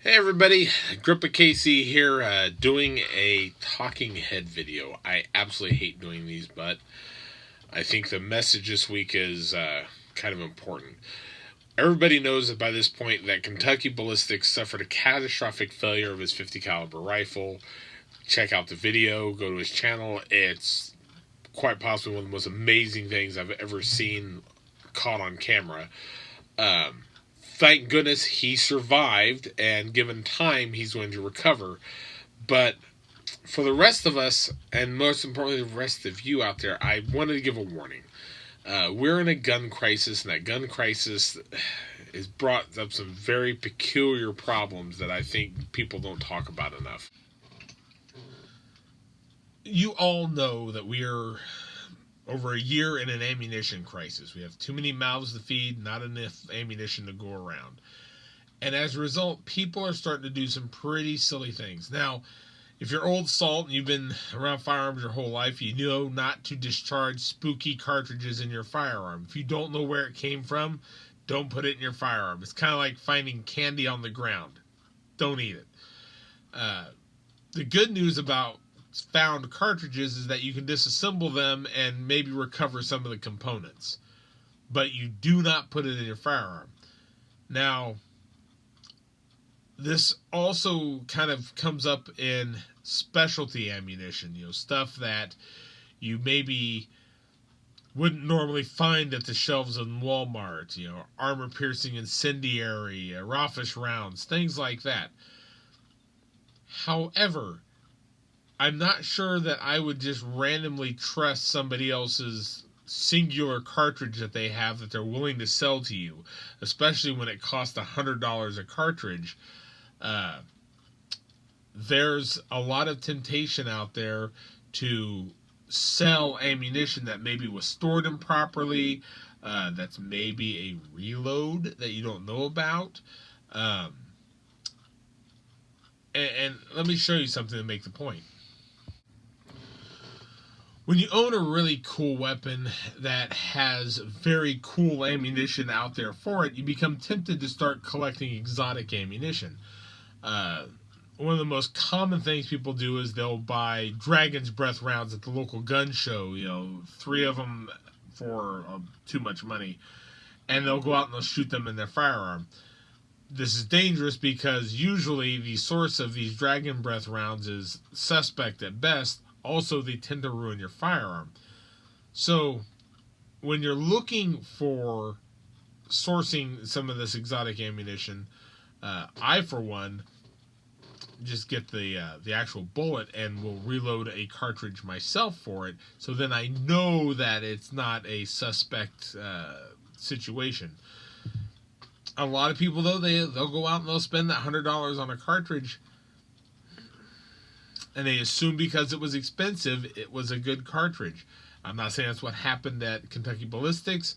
Hey everybody, Grippa KC here, doing a talking head video. I absolutely hate doing these, but I think the message this week is kind of important. Everybody knows that by this point that Kentucky Ballistics suffered a catastrophic failure of his 50 caliber rifle. Check out the video, go to his channel. It's quite possibly one of the most amazing things I've ever seen caught on camera. Thank goodness he survived, and given time, he's going to recover. But for the rest of us, and most importantly, the rest of you out there, I wanted to give a warning. We're in a gun crisis, and that gun crisis has brought up some very peculiar problems that I think people don't talk about enough. You all know that we are over a year in an ammunition crisis. We have too many mouths to feed, not enough ammunition to go around. And as a result, people are starting to do some pretty silly things. Now, if you're old salt and you've been around firearms your whole life, you know not to discharge spooky cartridges in your firearm. If you don't know where it came from, don't put it in your firearm. It's kind of like finding candy on the ground. Don't eat it. The good news about found cartridges is that you can disassemble them and maybe recover some of the components, but you do not put it in your firearm. Now, this also kind of comes up in specialty ammunition, stuff that you maybe wouldn't normally find at the shelves in Walmart, armor-piercing incendiary, Roffish rounds, things like that. However, I'm not sure that I would just randomly trust somebody else's singular cartridge that they have that they're willing to sell to you, especially when it costs $100 a cartridge. There's a lot of temptation out there to sell ammunition that maybe was stored improperly, that's maybe a reload that you don't know about. And let me show you something to make the point. When you own a really cool weapon that has very cool ammunition out there for it, you become tempted to start collecting exotic ammunition. One of the most common things people do is they'll buy Dragon's Breath rounds at the local gun show, 3 of them for too much money, and they'll go out and they'll shoot them in their firearm. This is dangerous because usually the source of these Dragon Breath rounds is suspect at best. Also, they tend to ruin your firearm. So, when you're looking for sourcing some of this exotic ammunition, I, for one, just get the actual bullet and will reload a cartridge myself for it. So then I know that it's not a suspect situation. A lot of people, though, they'll go out and they'll spend that $100 on a cartridge, and they assume because it was expensive, it was a good cartridge. I'm not saying that's what happened at Kentucky Ballistics,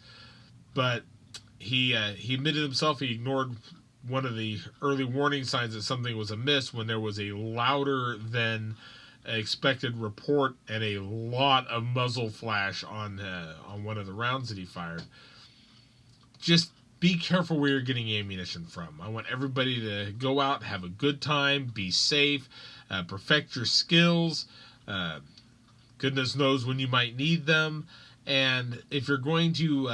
but he admitted himself he ignored one of the early warning signs that something was amiss when there was a louder than expected report and a lot of muzzle flash on one of the rounds that he fired. Just be careful where you're getting ammunition from. I want everybody to go out, have a good time, be safe, perfect your skills. Goodness knows when you might need them. And if you're going to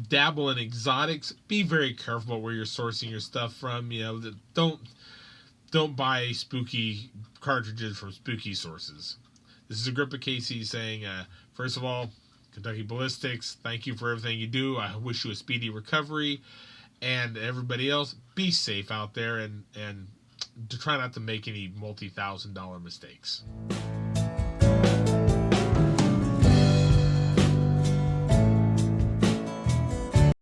dabble in exotics, be very careful about where you're sourcing your stuff from. Don't buy spooky cartridges from spooky sources. This is Agrippa KC saying, first of all, Kentucky Ballistics, thank you for everything you do. I wish you a speedy recovery. And everybody else, be safe out there and to try not to make any multi-$1,000 mistakes.